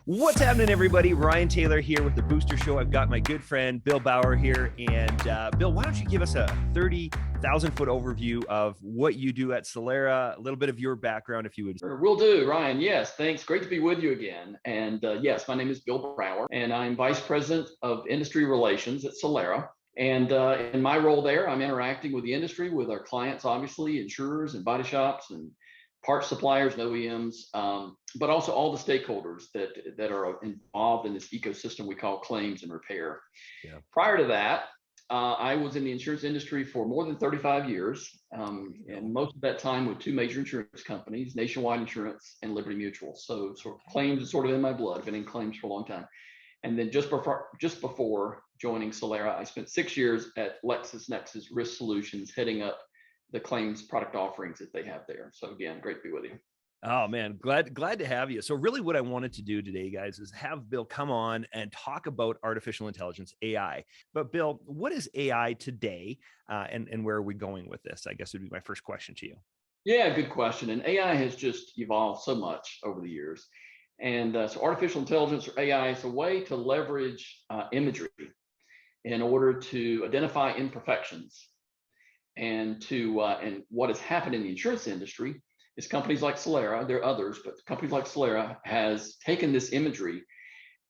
What's happening, everybody? Ryan Taylor here with the Booster Show. I've got my good friend Bill Bauer here. And Bill, why don't you give us a 30,000-foot overview of what you do at Solera, a little bit of your background, if you would. Sure, will do, Ryan. Yes, thanks. Great to be with you again. And yes, my name is Bill Bauer, and I'm Vice President of Industry Relations at Solera. And in my role there, I'm interacting with the industry, with our clients, obviously, insurers and body shops and parts suppliers and OEMs, but also all the stakeholders that are involved in this ecosystem we call claims and repair. Yeah. Prior to that, I was in the insurance industry for more than 35 years, and most of that time with two major insurance companies, Nationwide Insurance and Liberty Mutual. So claims is sort of in my blood. I've been in claims for a long time. And then just before joining Solera, I spent 6 years at LexisNexis Risk Solutions, heading up the claims product offerings that they have there. So again, great to be with you. Oh man, glad to have you. So really what I wanted to do today, guys, is have Bill come on and talk about artificial intelligence, AI. But Bill, what is AI today, and where are we going with this? I guess would be my first question to you. Yeah, good question. And AI has just evolved so much over the years. And so artificial intelligence, or AI, is a way to leverage imagery in order to identify imperfections. And what has happened in the insurance industry is companies like Solera, there are others, but companies like Solera has taken this imagery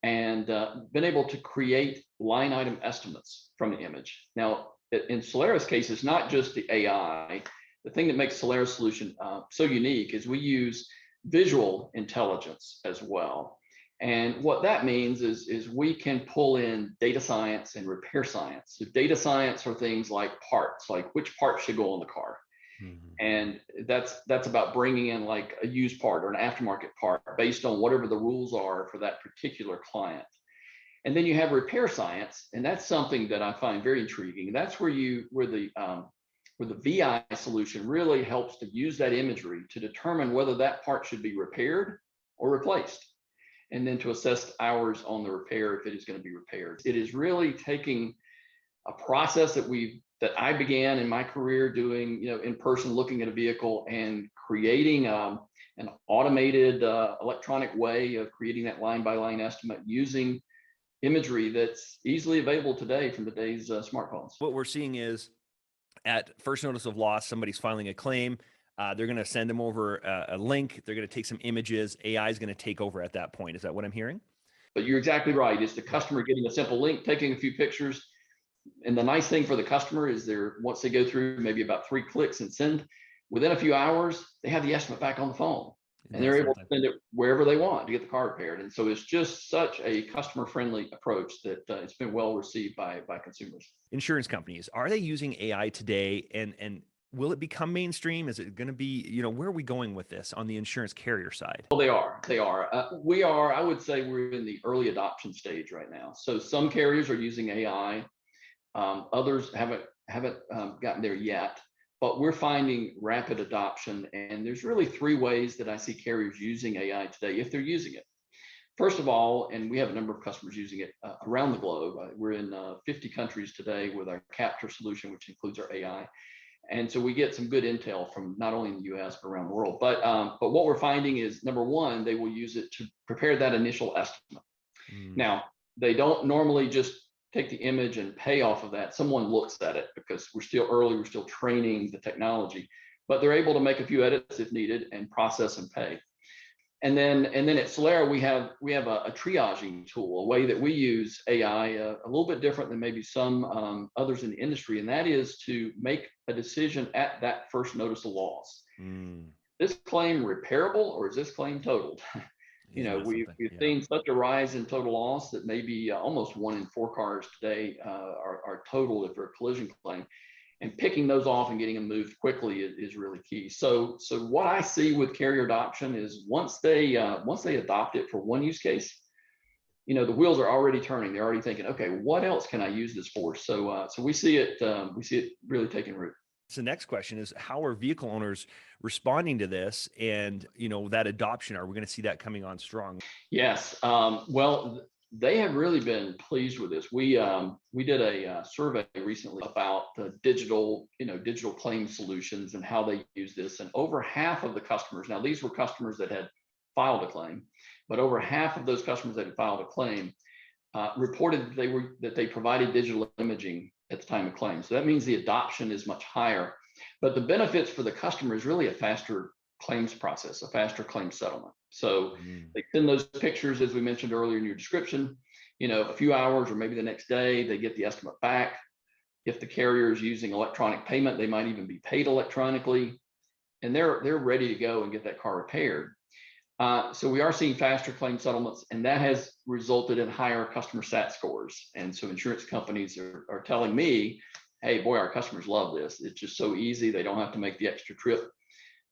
and been able to create line item estimates from the image. Now, in Solera's case, it's not just the AI. The thing that makes Solera's solution so unique is we use visual intelligence as well. And what that means is we can pull in data science and repair science. So data science are things like parts, like which parts should go on the car. Mm-hmm. And that's about bringing in like a used part or an aftermarket part based on whatever the rules are for that particular client. And then you have repair science, and that's something that I find very intriguing. That's where the VI solution really helps to use that imagery to determine whether that part should be repaired or replaced, and then to assess hours on the repair if it is going to be repaired. It is really taking a process that I began in my career doing, in person, looking at a vehicle and creating an automated electronic way of creating that line by line estimate using imagery that's easily available today from today's smartphones. What we're seeing is at first notice of loss, somebody's filing a claim. They're going to send them over a link. They're going to take some images. AI is going to take over at that point. Is that what I'm hearing? But you're exactly right. It's the customer getting a simple link, taking a few pictures. And the nice thing for the customer is once they go through maybe about 3 clicks and send, within a few hours, they have the estimate back on the phone. And they're able to send it wherever they want to get the car repaired. And so it's just such a customer-friendly approach that it's been well received by consumers. Insurance companies, are they using AI today? And will it become mainstream? Is it going to be, where are we going with this on the insurance carrier side? Well, they are. We are, I would say we're in the early adoption stage right now. So some carriers are using AI. Others haven't gotten there yet. But we're finding rapid adoption, and there's really 3 ways that I see carriers using AI today, if they're using it. First of all, and we have a number of customers using it around the globe. We're in 50 countries today with our Capture solution, which includes our AI. And so we get some good intel from not only in the US, but around the world. But what we're finding is, number one, they will use it to prepare that initial estimate. Now, they don't normally just take the image and pay off of that. Someone looks at it because we're still early, we're still training the technology, but they're able to make a few edits if needed and process and pay. And then at Solera, we have a triaging tool, a way that we use AI a little bit different than maybe some others in the industry, and that is to make a decision at that first notice of loss. This claim repairable, or is this claim totaled? We've seen such a rise in total loss that maybe almost 1 in 4 cars today are totaled if they're a collision claim. And picking those off and getting them moved quickly is really key. So what I see with carrier adoption is once they adopt it for one use case, the wheels are already turning. They're already thinking, okay, what else can I use this for? So we see it really taking root. So the next question is, how are vehicle owners responding to this, and that adoption? Are we going to see that coming on strong? Yes. Well, they have really been pleased with this. We did a survey recently about the digital claim solutions and how they use this, and over half of the customers. Now, these were customers that had filed a claim, but over half of those customers that had filed a claim reported that they provided digital imaging at the time of claim. So that means the adoption is much higher. But the benefits for the customer is really a faster claims process, a faster claim settlement. So they send those pictures, as we mentioned earlier in your description, a few hours or maybe the next day, they get the estimate back. If the carrier is using electronic payment, they might even be paid electronically, and they're ready to go and get that car repaired. So we are seeing faster claim settlements, and that has resulted in higher customer sat scores. And so insurance companies are telling me, hey, boy, our customers love this. It's just so easy. They don't have to make the extra trip,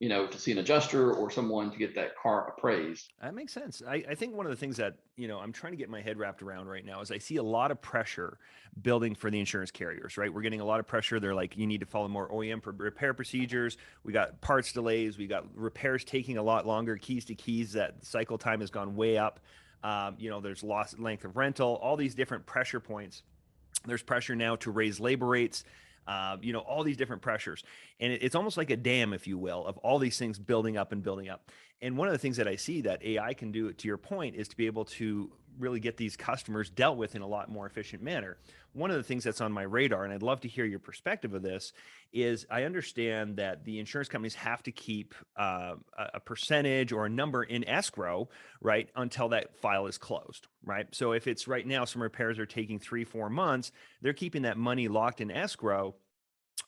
to see an adjuster or someone to get that car appraised. That makes sense. I think one of the things that, I'm trying to get my head wrapped around right now is I see a lot of pressure building for the insurance carriers, right? We're getting a lot of pressure. They're like, you need to follow more OEM repair procedures. We got parts delays. We got repairs taking a lot longer, keys to keys, that cycle time has gone way up. There's lost length of rental, all these different pressure points. There's pressure now to raise labor rates. All these different pressures. And it's almost like a dam, if you will, of all these things building up and building up. And one of the things that I see that AI can do, to your point, is to be able to really get these customers dealt with in a lot more efficient manner. One of the things that's on my radar, and I'd love to hear your perspective of this, is I understand that the insurance companies have to keep a percentage or a number in escrow, right, until that file is closed, right? So if it's right now, some repairs are taking 3-4 months, they're keeping that money locked in escrow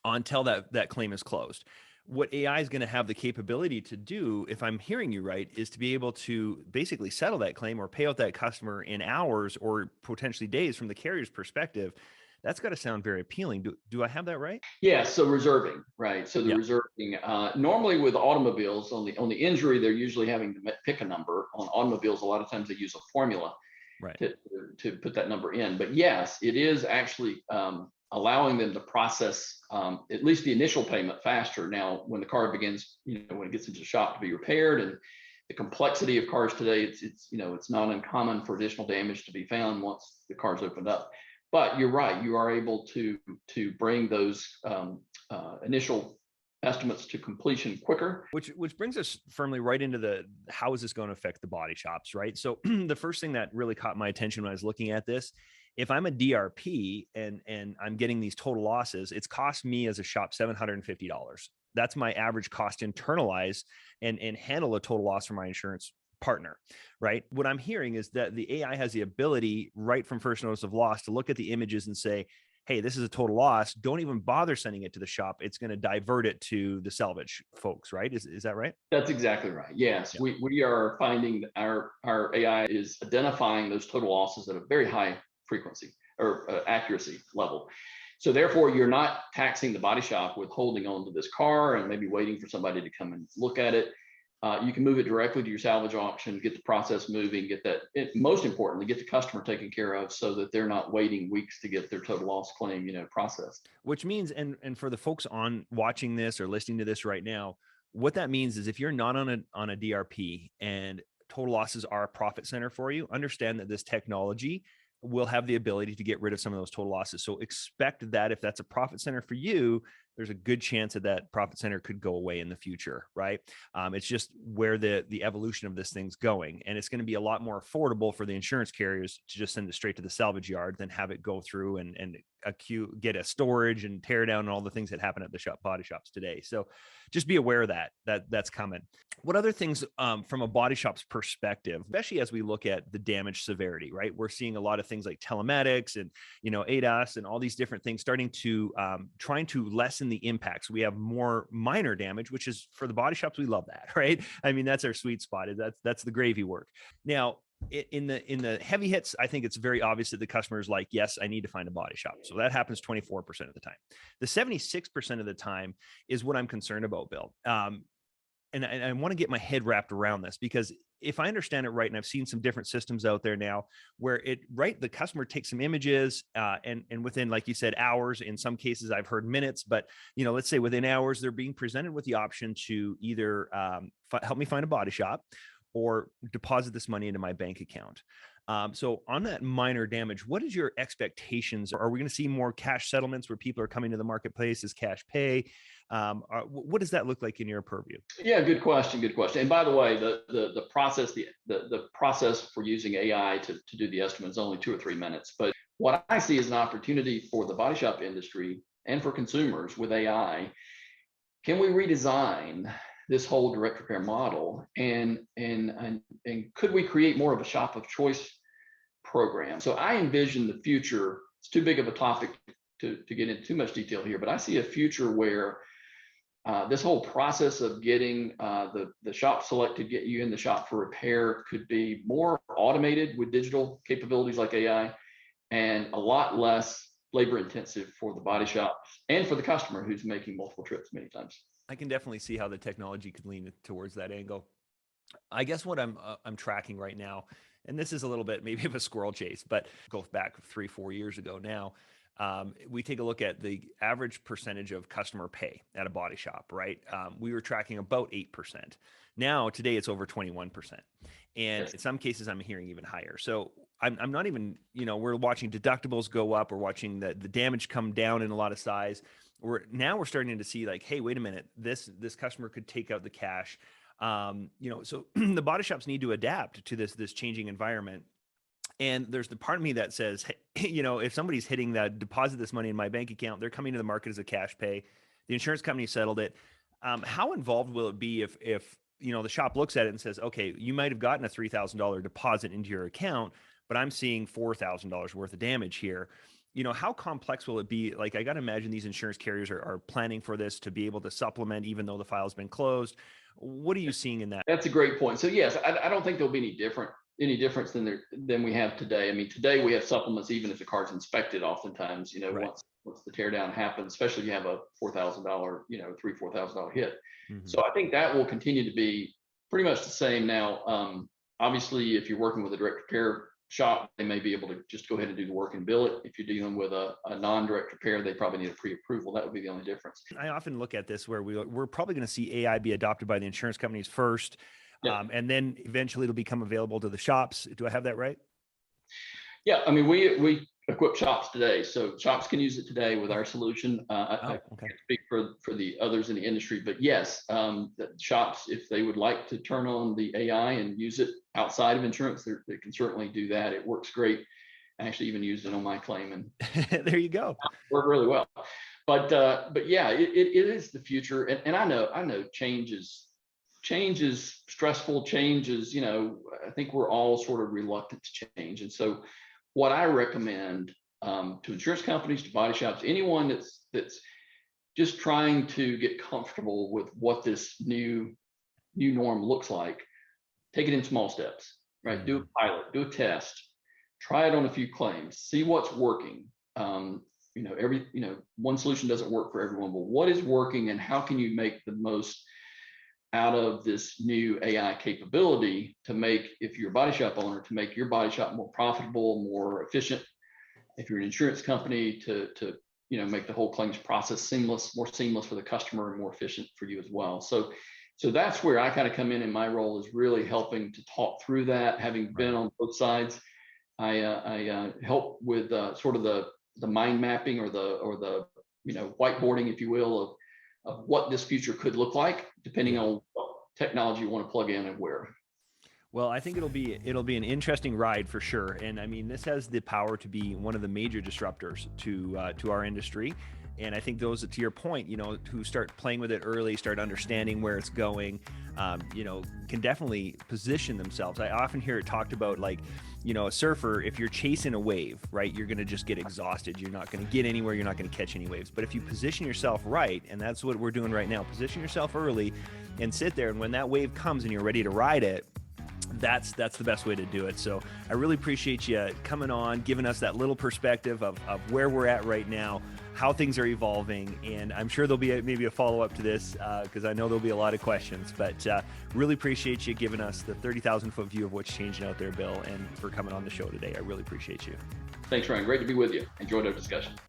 until that claim is closed. What AI is going to have the capability to do, if I'm hearing you right, is to be able to basically settle that claim or pay out that customer in hours or potentially days from the carrier's perspective. That's got to sound very appealing. Do I have that right? Yeah, so reserving, right? So the reserving, normally with automobiles, on the injury, they're usually having to pick a number. On automobiles, a lot of times they use a formula to put that number in. But yes, it is actually allowing them to process at least the initial payment faster. Now, when the car begins, when it gets into the shop to be repaired, and the complexity of cars today, it's not uncommon for additional damage to be found once the car's opened up. But you're right, you are able to bring those initial estimates to completion quicker. Which brings us firmly right into how is this going to affect the body shops, right? So the first thing that really caught my attention when I was looking at this, if I'm a DRP and I'm getting these total losses, it's cost me as a shop $750. That's my average cost to internalize and handle a total loss for my insurance partner, right? What I'm hearing is that the AI has the ability right from first notice of loss to look at the images and say, hey, this is a total loss. Don't even bother sending it to the shop. It's going to divert it to the salvage folks, right? Is that right? That's exactly right. Yes, yeah. We are finding that our AI is identifying those total losses at a very high frequency or accuracy level. So therefore, you're not taxing the body shop with holding on to this car and maybe waiting for somebody to come and look at it. You can move it directly to your salvage auction, get the process moving, most importantly, get the customer taken care of so that they're not waiting weeks to get their total loss claim, processed. Which means, and for the folks on watching this or listening to this right now, what that means is if you're not on a DRP and total losses are a profit center for you, understand that this technology will have the ability to get rid of some of those total losses. So expect that if that's a profit center for you, there's a good chance that profit center could go away in the future, right? It's just where the evolution of this thing's going. And it's going to be a lot more affordable for the insurance carriers to just send it straight to the salvage yard than have it go through and get a storage and tear down and all the things that happen at the body shops today. So just be aware of that's coming. What other things from a body shop's perspective, especially as we look at the damage severity, right? We're seeing a lot of things like telematics and, ADAS and all these different things starting to trying to lessen the impacts. We have more minor damage, which is for the body shops. We love that, right? I mean, that's our sweet spot. That's the gravy work. Now, in the heavy hits, I think it's very obvious that the customer is like, yes, I need to find a body shop. So that happens 24% of the time. The 76% of the time is what I'm concerned about, Bill. And I want to get my head wrapped around this, because if I understand it right, and I've seen some different systems out there now where the customer takes some images and within, like you said, hours, in some cases I've heard minutes, but let's say within hours, they're being presented with the option to either help me find a body shop, or deposit this money into my bank account. So on that minor damage, what is your expectations? Are we going to see more cash settlements where people are coming to the marketplace as cash pay? What does that look like in your purview? Yeah, good question. Good question. And by the way, the process the process for using AI to do the estimate is only 2 or 3 minutes. But what I see as an opportunity for the body shop industry and for consumers with AI, can we redesign this whole direct repair model, and could we create more of a shop of choice program? So I envision the future. It's too big of a topic to get into too much detail here, but I see a future where this whole process of getting the shop selected, get you in the shop for repair, could be more automated with digital capabilities like AI, and a lot less labor intensive for the body shop and for the customer who's making multiple trips many times. I can definitely see how the technology could lean towards that angle. I guess what I'm tracking right now, and this is a little bit maybe of a squirrel chase, but go back 3-4 years ago now. We take a look at the average percentage of customer pay at a body shop, right? We were tracking about 8%. Now, today, it's over 21%. And in some cases, I'm hearing even higher. So I'm not even, we're watching deductibles go up. We're watching the damage come down in a lot of size. We're starting to see like, hey, wait a minute, this customer could take out the cash. So the body shops need to adapt to this changing environment. And there's the part of me that says, hey, if somebody's hitting that deposit this money in my bank account, they're coming to the market as a cash pay. The insurance company settled it. How involved will it be if the shop looks at it and says, okay, you might have gotten a $3,000 deposit into your account, but I'm seeing $4,000 worth of damage here. How complex will it be? Like, I got to imagine these insurance carriers are planning for this to be able to supplement, even though the file's been closed. What are you seeing in that? That's a great point. So yes, I don't think there'll be any difference than we have today. I mean, today we have supplements even if the car's inspected. Oftentimes, Right. once the teardown happens, especially if you have a $4,000, $4,000 hit. Mm-hmm. So I think that will continue to be pretty much the same. Now, obviously, if you're working with a direct repair shop, they may be able to just go ahead and do the work and bill it. If you're dealing with a non-direct repair, they probably need a pre-approval. That would be the only difference. I often look at this where we're probably going to see AI be adopted by the insurance companies first, and then eventually it'll become available to the shops. Do I have that right? Yeah, I mean, we equip shops today, so shops can use it today with our solution. I Okay. can't speak for the others in the industry, but yes, the shops, if they would like to turn on the AI and use it outside of insurance, they can certainly do that. It works great. I actually even used it on my claim, and There you go. worked really well. But yeah, it is the future, and I know change is stressful. Change is, I think we're all sort of reluctant to change, and so what I recommend to insurance companies, to body shops, anyone that's just trying to get comfortable with what this new norm looks like, take it in small steps, right? Mm-hmm. Do a pilot, do a test, try it on a few claims, see what's working. One solution doesn't work for everyone, but what is working and how can you make the most out of this new AI capability to make, if you're a body shop owner, to make your body shop more profitable, more efficient. If you're an insurance company, to make the whole claims process more seamless for the customer and more efficient for you as well. So that's where I kind of come in my role is really helping to talk through that. Having been on both sides, I help with sort of the mind mapping or the whiteboarding, if you will, of what this future could look like, depending on what technology you want to plug in and where. Well, I think it'll be an interesting ride for sure. And I mean, this has the power to be one of the major disruptors to our industry. And I think those, to your point, who start playing with it early, start understanding where it's going, can definitely position themselves. I often hear it talked about like, a surfer, if you're chasing a wave, right, you're going to just get exhausted. You're not going to get anywhere. You're not going to catch any waves. But if you position yourself right, and that's what we're doing right now, position yourself early and sit there. And when that wave comes and you're ready to ride it, that's the best way to do it. So I really appreciate you coming on, giving us that little perspective of where we're at right now, how things are evolving. And I'm sure there'll be maybe a follow-up to this because I know there'll be a lot of questions, but really appreciate you giving us the 30,000 foot view of what's changing out there, Bill, and for coming on the show today. I really appreciate you. Thanks, Ryan. Great to be with you. Enjoyed our discussion.